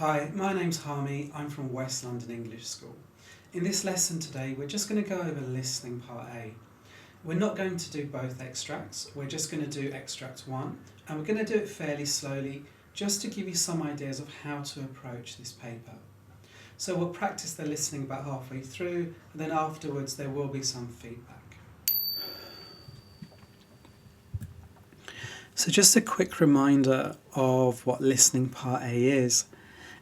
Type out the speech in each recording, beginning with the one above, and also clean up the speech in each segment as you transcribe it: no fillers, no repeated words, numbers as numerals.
Hi, my name's Harmi. I'm from West London English School. In this lesson today, we're just going to go over listening part A. We're not going to do both extracts, we're just going to do extract 1, and we're going to do it fairly slowly, just to give you some ideas of how to approach this paper. So we'll practice the listening about halfway through, and then afterwards there will be some feedback. So just a quick reminder of what listening part A is.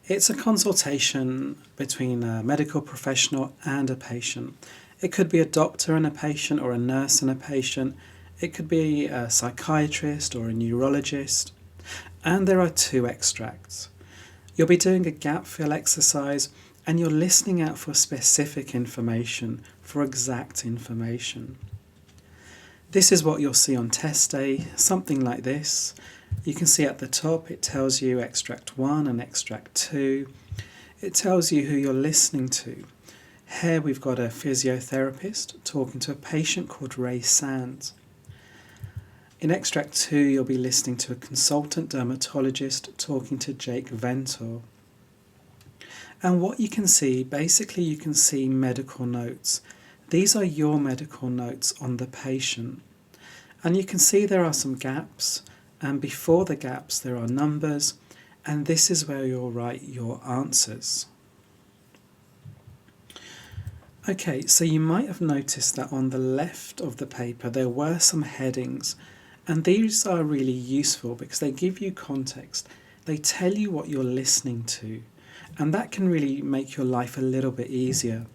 It's a consultation between a medical professional and a patient. It could be a doctor and a patient, or a nurse and a patient. It could be a psychiatrist or a neurologist. And there are 2 extracts. You'll be doing a gap fill exercise, and you're listening out for specific information, for exact information. This is what you'll see on test day, something like this. You can see at the top it tells you extract 1 and extract 2. It tells you who you're listening to. Here we've got a physiotherapist talking to a patient called Ray Sands. In extract 2 you'll be listening to a consultant dermatologist talking to Jake Ventor. And what you can see, basically you can see medical notes. These are your medical notes on the patient. And you can see there are some gaps, and before the gaps there are numbers, and this is where you'll write your answers. Okay, so you might have noticed that on the left of the paper there were some headings, and these are really useful because they give you context. They tell you what you're listening to, and that can really make your life a little bit easier.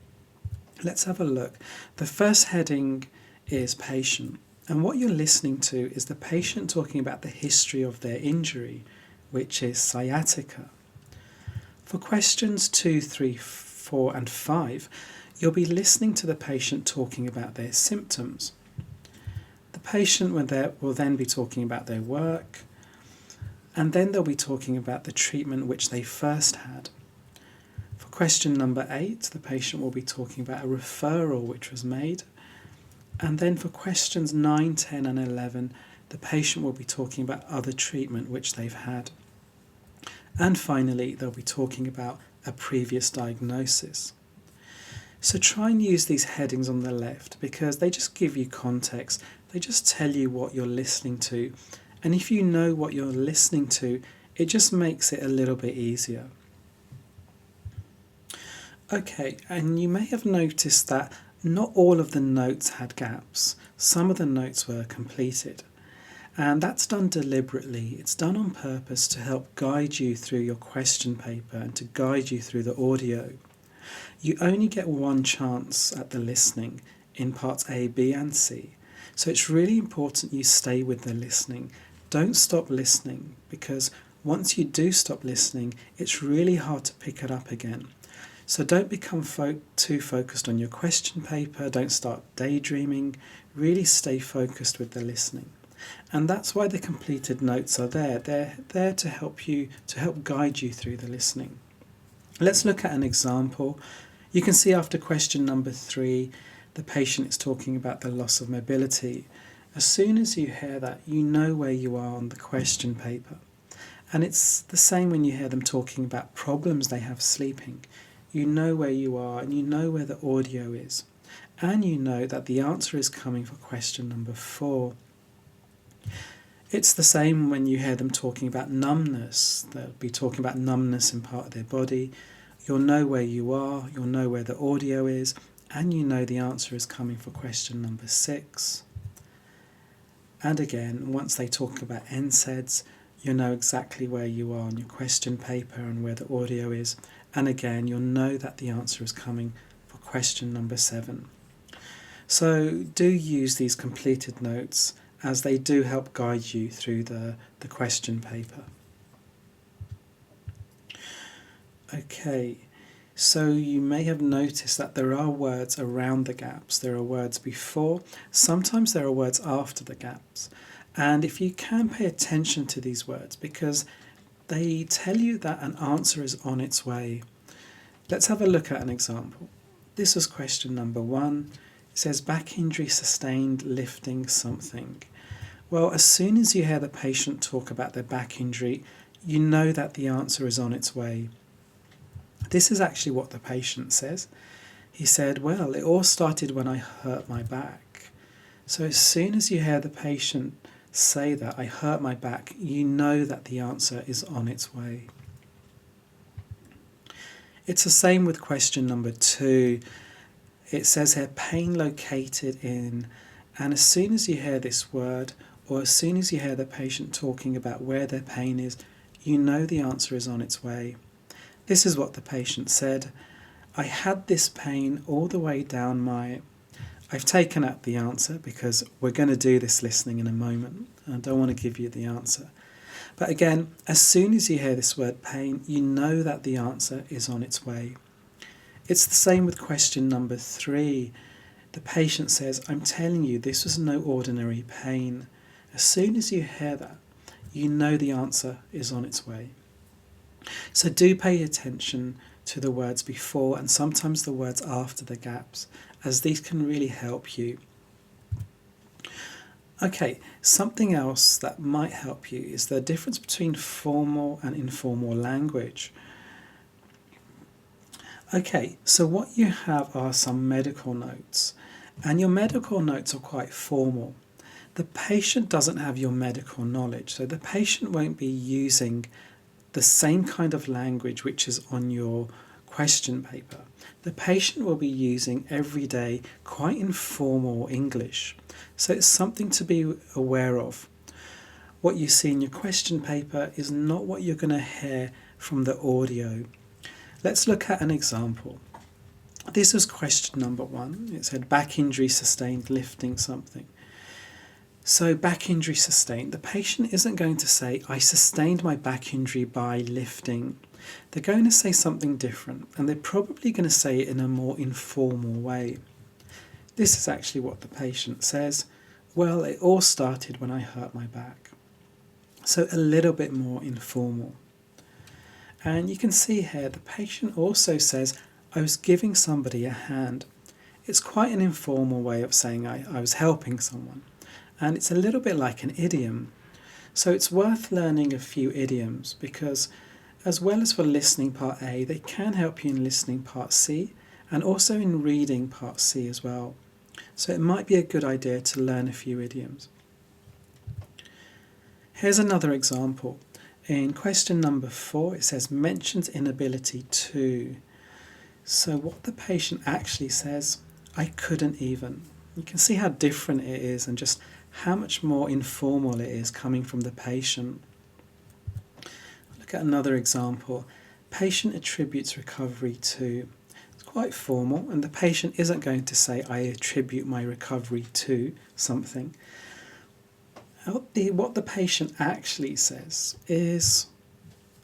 Let's have a look. The first heading is patient, and what you're listening to is the patient talking about the history of their injury, which is sciatica. For questions 2, 3, 4 and 5, you'll be listening to the patient talking about their symptoms. The patient will then be talking about their work, and then they'll be talking about the treatment which they first had. For question number 8, the patient will be talking about a referral which was made. And then for questions 9, 10 and 11, the patient will be talking about other treatment which they've had. And finally, they'll be talking about a previous diagnosis. So try and use these headings on the left because they just give you context. They just tell you what you're listening to. And if you know what you're listening to, it just makes it a little bit easier. Okay, and you may have noticed that not all of the notes had gaps. Some of the notes were completed. And that's done deliberately. It's done on purpose to help guide you through your question paper and to guide you through the audio. You only get one chance at the listening in parts A, B and C. So it's really important you stay with the listening. Don't stop listening, because once you do stop listening, it's really hard to pick it up again. So don't become too focused on your question paper, don't start daydreaming, really stay focused with the listening. And that's why the completed notes are there. They're there to help guide you through the listening. Let's look at an example. You can see after question number 3, the patient is talking about the loss of mobility. As soon as you hear that, you know where you are on the question paper. And it's the same when you hear them talking about problems they have sleeping. You know where you are, and you know where the audio is. And you know that the answer is coming for question number 4. It's the same when you hear them talking about numbness. They'll be talking about numbness in part of their body. You'll know where you are, you'll know where the audio is, and you know the answer is coming for question number 6. And again, once they talk about NSAIDs, you know exactly where you are on your question paper and where the audio is. And again, you'll know that the answer is coming for question number 7. So do use these completed notes, as they do help guide you through the question paper. Okay, so you may have noticed that there are words around the gaps. There are words before, sometimes there are words after the gaps. And if you can pay attention to these words, because they tell you that an answer is on its way. Let's have a look at an example. This was question number 1. It says back injury sustained lifting something. Well, as soon as you hear the patient talk about their back injury, you know that the answer is on its way. This is actually what the patient says. He said, well, it all started when I hurt my back. So as soon as you hear the patient say that, I hurt my back, you know that the answer is on its way. It's the same with question number 2. It says here, pain located in, and as soon as you hear this word, or as soon as you hear the patient talking about where their pain is, you know the answer is on its way. This is what the patient said. I had this pain all the way down my... I've taken out the answer because we're going to do this listening in a moment. I don't want to give you the answer. But again, as soon as you hear this word pain, you know that the answer is on its way. It's the same with question number 3. The patient says, I'm telling you, this was no ordinary pain. As soon as you hear that, you know the answer is on its way. So do pay attention to the words before and sometimes the words after the gaps, as these can really help you. Okay, something else that might help you is the difference between formal and informal language. Okay, so what you have are some medical notes, and your medical notes are quite formal. The patient doesn't have your medical knowledge, so the patient won't be using the same kind of language which is on your question paper. The patient will be using everyday, quite informal English. So it's something to be aware of. What you see in your question paper is not what you're going to hear from the audio. Let's look at an example. This was question number 1. It said back injury sustained lifting something. So back injury sustained. The patient isn't going to say, I sustained my back injury by lifting. They're going to say something different, and they're probably going to say it in a more informal way. This is actually what the patient says. Well, it all started when I hurt my back. So a little bit more informal. And you can see here the patient also says, I was giving somebody a hand. It's quite an informal way of saying I was helping someone. And it's a little bit like an idiom. So it's worth learning a few idioms because as well as for listening part A, they can help you in listening part C and also in reading part C as well. So it might be a good idea to learn a few idioms. Here's another example. In question number 4, it says mentions inability to. So what the patient actually says, I couldn't even. You can see how different it is and just how much more informal it is coming from the patient. Look at another example. Patient attributes recovery to. It's quite formal, and the patient isn't going to say, I attribute my recovery to something. What the patient actually says is,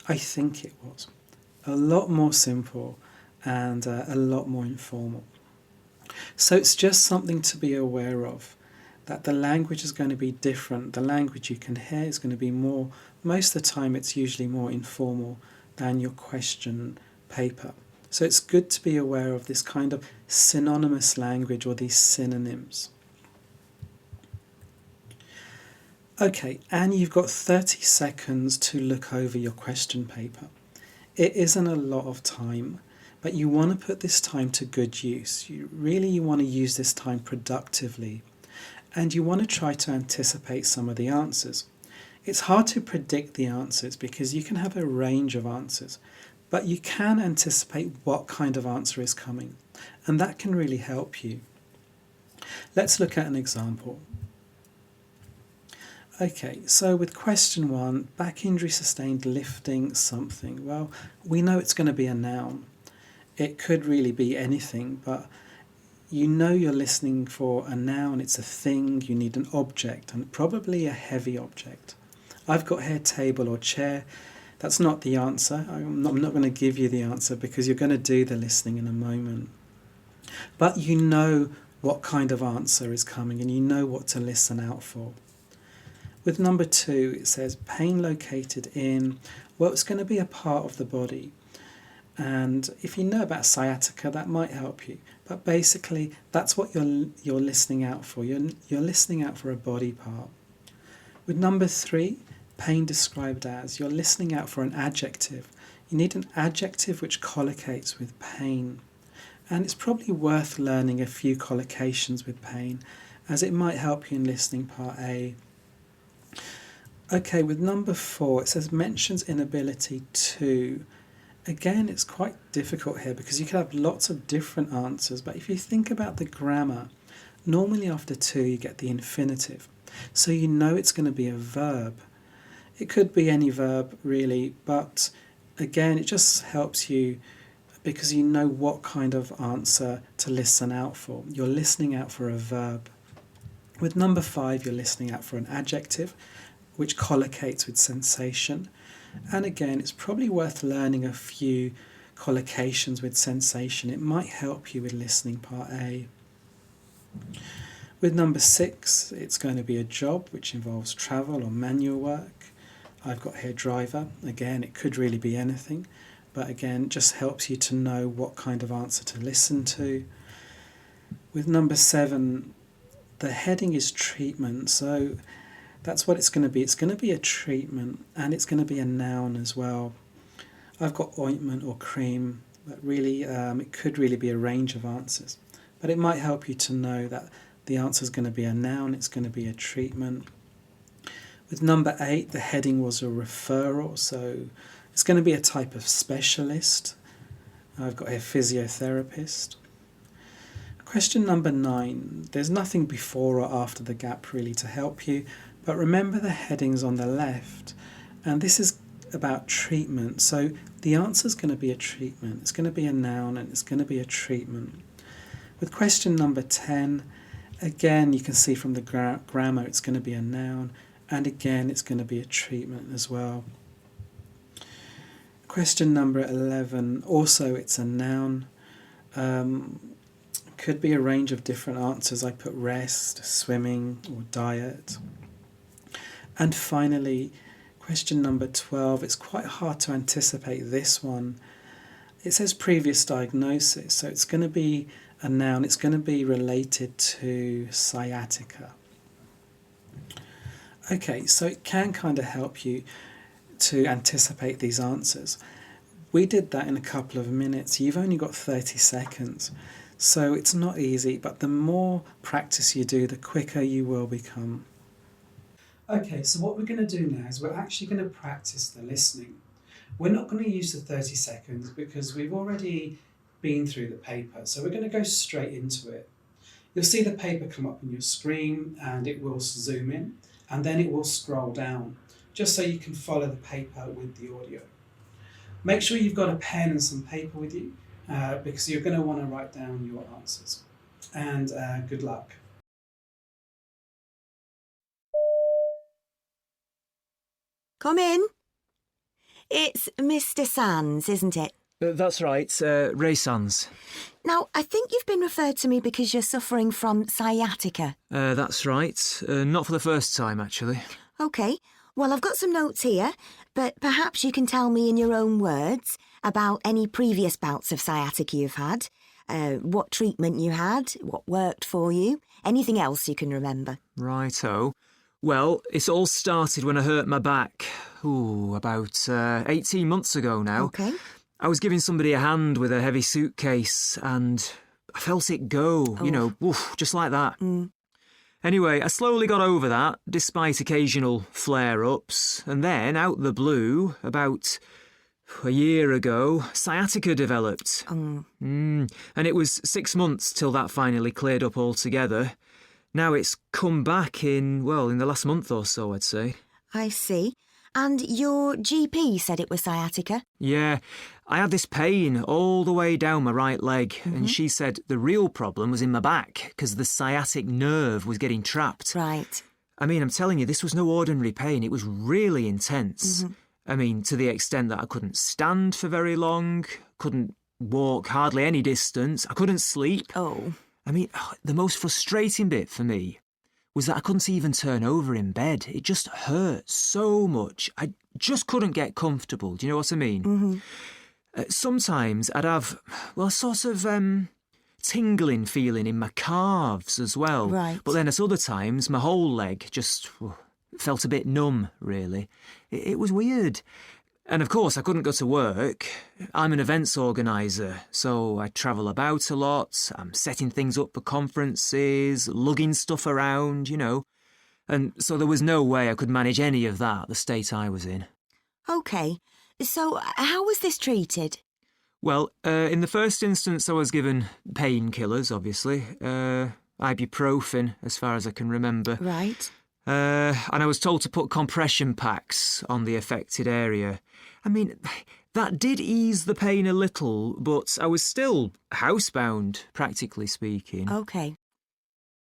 I think it was. A lot more simple and a lot more informal. So it's just something to be aware of, that the language is going to be different. The language you can hear is going to be more, most of the time it's usually more informal than your question paper. So it's good to be aware of this kind of synonymous language or these synonyms. Okay, and you've got 30 seconds to look over your question paper. It isn't a lot of time, but you want to put this time to good use. You want to use this time productively, and you want to try to anticipate some of the answers. It's hard to predict the answers because you can have a range of answers, but you can anticipate what kind of answer is coming, and that can really help you. Let's look at an example. Okay, so with question 1, back injury sustained lifting something. Well, we know it's going to be a noun. It could really be anything, but you know you're listening for a noun, it's a thing, you need an object, and probably a heavy object. I've got here table or chair. That's not the answer. I'm not going to give you the answer because you're going to do the listening in a moment. But you know what kind of answer is coming and you know what to listen out for. With number 2, it says pain located in, well, it's going to be a part of the body. And if you know about sciatica, that might help you. But basically, that's what you're listening out for. You're listening out for a body part. With number 3, pain described as, you're listening out for an adjective. You need an adjective which collocates with pain. And it's probably worth learning a few collocations with pain, as it might help you in listening part A. Okay, with number 4, it says mentions inability to. Again, it's quite difficult here because you could have lots of different answers, but if you think about the grammar, normally after to you get the infinitive. So you know it's going to be a verb. It could be any verb really, but again, it just helps you because you know what kind of answer to listen out for. You're listening out for a verb. With number 5, you're listening out for an adjective, which collocates with sensation. And again, it's probably worth learning a few collocations with sensation. It might help you with listening part A. With number 6, it's going to be a job which involves travel or manual work. I've got here driver. Again, it could really be anything, but again, just helps you to know what kind of answer to listen to. With number 7, the heading is treatment, so that's what it's going to be. It's going to be a treatment, and it's going to be a noun as well. I've got ointment or cream, but really it could really be a range of answers. But it might help you to know that the answer is going to be a noun, it's going to be a treatment. With number 8, the heading was a referral, so it's going to be a type of specialist. I've got a physiotherapist. Question number 9, there's nothing before or after the gap really to help you, but remember the headings on the left, and this is about treatment, so the answer is going to be a treatment. It's going to be a noun and it's going to be a treatment. With question number 10, again you can see from the grammar it's going to be a noun, and again it's going to be a treatment as well. Question number 11, also it's a noun. Could be a range of different answers. I put rest, swimming, or diet. And finally, question number 12, it's quite hard to anticipate this one. It says previous diagnosis, so it's going to be a noun. It's going to be related to sciatica. Okay, so it can kind of help you to anticipate these answers. We did that in a couple of minutes. You've only got 30 seconds. So it's not easy, but the more practice you do, the quicker you will become. Okay, so what we're going to do now is we're actually going to practice the listening. We're not going to use the 30 seconds because we've already been through the paper, so we're going to go straight into it. You'll see the paper come up on your screen and it will zoom in and then it will scroll down, just so you can follow the paper with the audio. Make sure you've got a pen and some paper with you because you're going to want to write down your answers. And good luck. Come in. It's Mr. Sands, isn't it? That's right, Ray Sands. Now, I think you've been referred to me because you're suffering from sciatica. That's right. Not for the first time, actually. OK. Well, I've got some notes here, but perhaps you can tell me in your own words about any previous bouts of sciatica you've had, what treatment you had, what worked for you, anything else you can remember. Righto. Well, it all started when I hurt my back, about 18 months ago now. OK. I was giving somebody a hand with a heavy suitcase and I felt it go, just like that. Anyway, I slowly got over that, despite occasional flare-ups, and then, out the blue, about a year ago, sciatica developed. And it was 6 months till that finally cleared up altogether. Now it's come back in the last month or so, I'd say. I see. And your GP said it was sciatica? Yeah, I had this pain all the way down my right leg, and she said the real problem was in my back because the sciatic nerve was getting trapped. Right. I mean, I'm telling you, this was no ordinary pain. It was really intense. I mean, to the extent that I couldn't stand for very long, couldn't walk hardly any distance, I couldn't sleep. Oh. I mean, the most frustrating bit for me was that I couldn't even turn over in bed. It just hurt so much. I just couldn't get comfortable. Do you know what I mean? Sometimes I'd have, a sort of tingling feeling in my calves as well. Right. But then at other times, my whole leg just felt a bit numb, really. It was weird. And of course, I couldn't go to work. I'm an events organiser, so I travel about a lot. I'm setting things up for conferences, lugging stuff around, And so there was no way I could manage any of that, the state I was in. OK, so how was this treated? Well, in the first instance, I was given painkillers, obviously. Ibuprofen, as far as I can remember. Right. And I was told to put compression packs on the affected area. I mean, that did ease the pain a little, but I was still housebound, practically speaking. OK.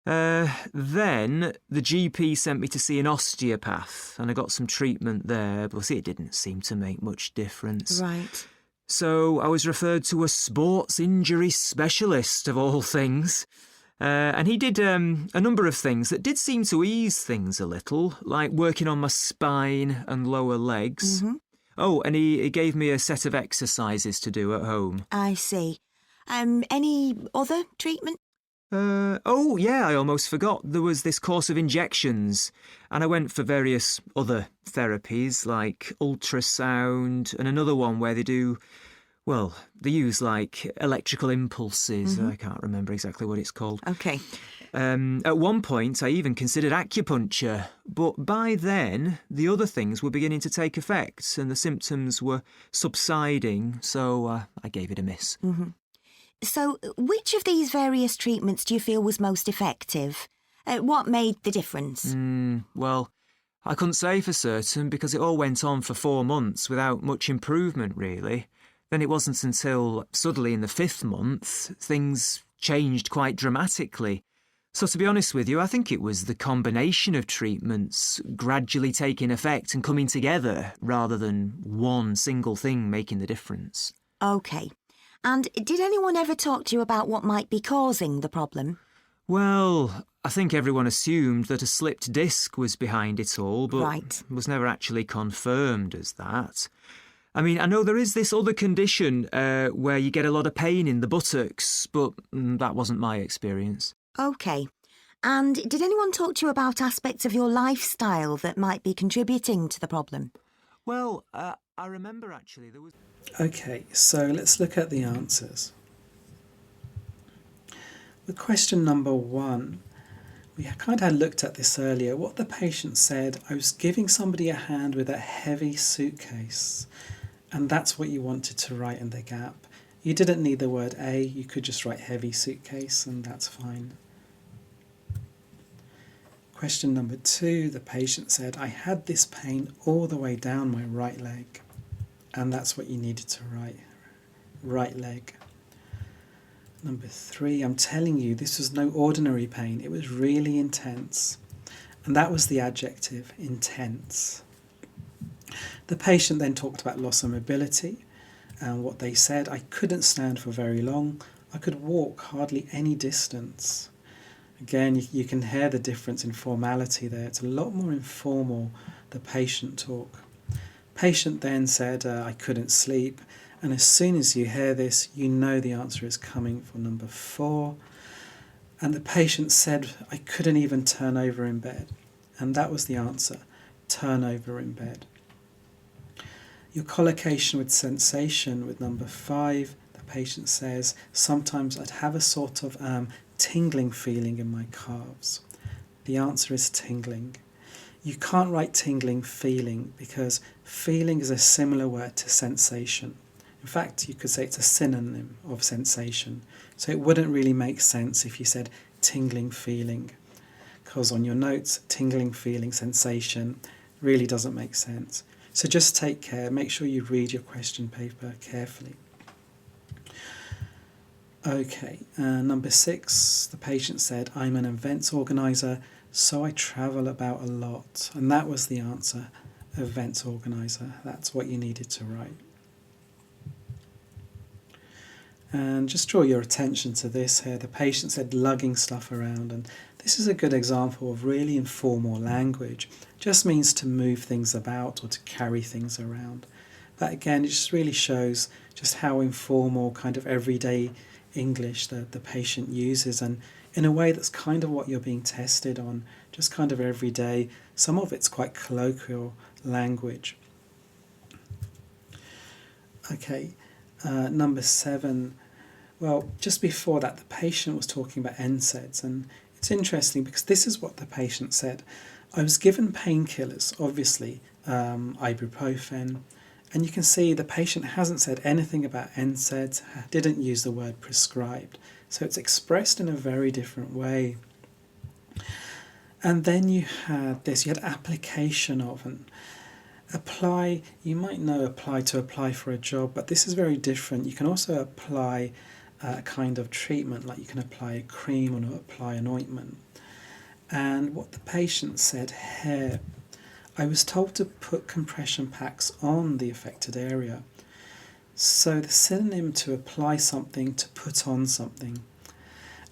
Then the GP sent me to see an osteopath, and I got some treatment there, but it didn't seem to make much difference. Right. So I was referred to a sports injury specialist, of all things. And he did a number of things that did seem to ease things a little, like working on my spine and lower legs. Mm-hmm. Oh, and he gave me a set of exercises to do at home. I see. Any other treatment? Oh, yeah, I almost forgot. There was this course of injections, and I went for various other therapies, like ultrasound, and another one where they use like electrical impulses. Mm-hmm. I can't remember exactly what it's called. OK. At one point, I even considered acupuncture, but by then, the other things were beginning to take effect, and the symptoms were subsiding, so I gave it a miss. Mm-hmm. So, which of these various treatments do you feel was most effective? What made the difference? Well, I couldn't say for certain because it all went on for 4 months without much improvement, really. Then it wasn't until suddenly in the 5th month things changed quite dramatically. So to be honest with you, I think it was the combination of treatments gradually taking effect and coming together rather than one single thing making the difference. OK. And did anyone ever talk to you about what might be causing the problem? Well, I think everyone assumed that a slipped disc was behind it all, but Right. was never actually confirmed as that. I mean, I know there is this other condition where you get a lot of pain in the buttocks, but that wasn't my experience. OK. And did anyone talk to you about aspects of your lifestyle that might be contributing to the problem? Well, I remember actually there was... OK, so let's look at the answers. With question number 1, we kind of looked at this earlier. What the patient said, I was giving somebody a hand with a heavy suitcase, and that's what you wanted to write in the gap. You didn't need the word a, you could just write heavy suitcase, and that's fine. Question number 2, the patient said, I had this pain all the way down my right leg, and that's what you needed to write, right leg. Number 3, I'm telling you, this was no ordinary pain. It was really intense. And that was the adjective, intense. The patient then talked about loss of mobility. And what they said, I couldn't stand for very long. I could walk hardly any distance. Again, you can hear the difference in formality there. It's a lot more informal, the patient talk. Patient then said, I couldn't sleep. And as soon as you hear this, you know the answer is coming for number 4. And the patient said, I couldn't even turn over in bed. And that was the answer, turn over in bed. Your collocation with sensation with number 5, the patient says, sometimes I'd have a sort of tingling feeling in my calves. The answer is tingling. You can't write tingling feeling because feeling is a similar word to sensation. In fact, you could say it's a synonym of sensation. So it wouldn't really make sense if you said tingling feeling, because on your notes, tingling feeling, sensation really doesn't make sense. So just take care, make sure you read your question paper carefully. Okay, number 6, the patient said, I'm an events organiser, so I travel about a lot. And that was the answer, events organiser. That's what you needed to write. And just draw your attention to this here. The patient said lugging stuff around, and this is a good example of really informal language. It just means to move things about or to carry things around. But again, it just really shows just how informal, kind of everyday English the patient uses, and in a way that's kind of what you're being tested on, just kind of everyday. Some of it's quite colloquial language. Okay, number 7. Well, just before that, the patient was talking about NSAIDs, and it's interesting because this is what the patient said. I was given painkillers, obviously, ibuprofen, and you can see the patient hasn't said anything about NSAIDs, didn't use the word prescribed. So it's expressed in a very different way. And then you had this, you had application of, and apply, you might know apply to apply for a job, but this is very different. You can also apply a kind of treatment, like you can apply a cream or apply an ointment. And what the patient said here, I was told to put compression packs on the affected area. So the synonym to apply something, to put on something.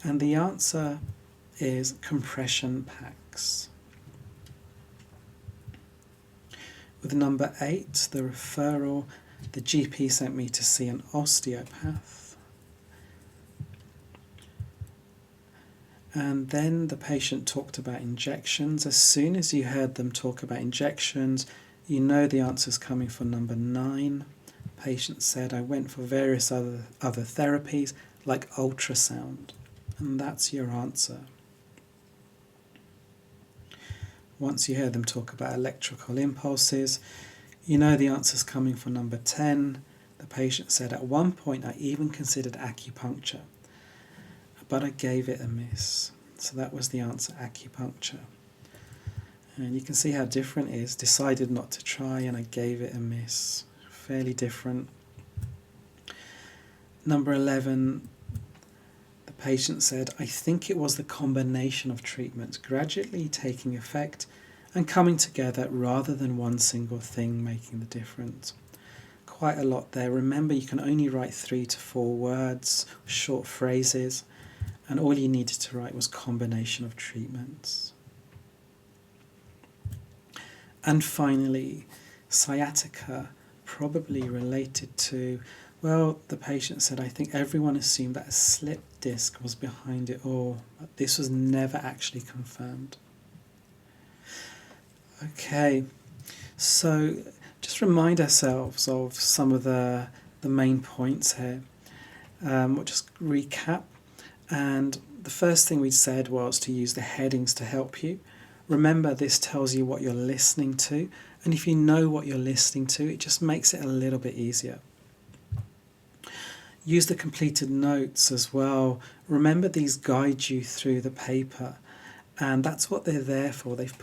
And the answer is compression packs. With number 8, the referral, the GP sent me to see an osteopath. And then the patient talked about injections. As soon as you heard them talk about injections, you know the answer's coming for number 9. Patient said, I went for various other therapies like ultrasound. And that's your answer. Once you hear them talk about electrical impulses, you know the answer's coming for number 10. The patient said, at one point I even considered acupuncture, but I gave it a miss. So that was the answer, acupuncture. And you can see how different it is. Decided not to try and I gave it a miss. Fairly different. Number 11, the patient said, I think it was the combination of treatments gradually taking effect and coming together rather than one single thing making the difference. Quite a lot there. Remember, you can only write 3 to 4 words, short phrases, and all you needed to write was combination of treatments. And finally, sciatica, probably related to, well, the patient said, I think everyone assumed that a slip disc was behind it all, but this was never actually confirmed. Okay, so just remind ourselves of some of the main points here. We'll just recap. And the first thing we said was to use the headings to help you. Remember, this tells you what you're listening to, and if you know what you're listening to, it just makes it a little bit easier. Use the completed notes as well. Remember, these guide you through the paper, and that's what they're there for. They've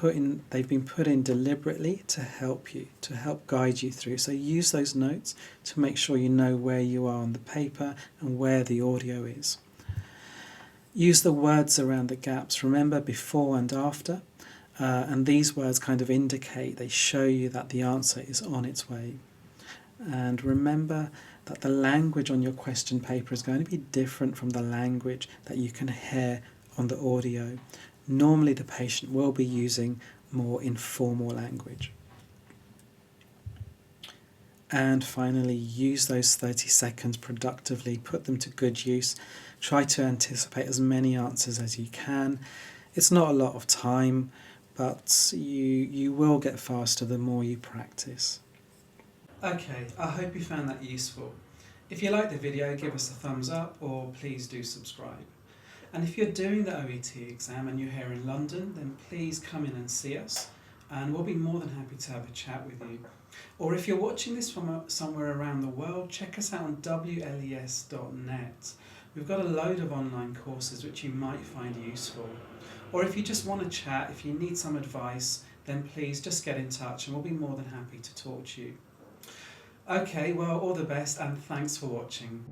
been put in deliberately to help you, to help guide you through. So use those notes to make sure you know where you are on the paper and where the audio is. Use the words around the gaps. Remember, before and after. And these words kind of indicate, they show you that the answer is on its way. And remember that the language on your question paper is going to be different from the language that you can hear on the audio. Normally the patient will be using more informal language. And finally, use those 30 seconds productively, put them to good use. Try to anticipate as many answers as you can. It's not a lot of time, but you will get faster the more you practice. Okay, I hope you found that useful. If you like the video, give us a thumbs up or please do subscribe. And if you're doing the OET exam and you're here in London, then please come in and see us and we'll be more than happy to have a chat with you. Or if you're watching this from somewhere around the world, check us out on wles.net. We've got a load of online courses which you might find useful. Or if you just want to chat, if you need some advice, then please just get in touch and we'll be more than happy to talk to you. Okay, well, all the best and thanks for watching.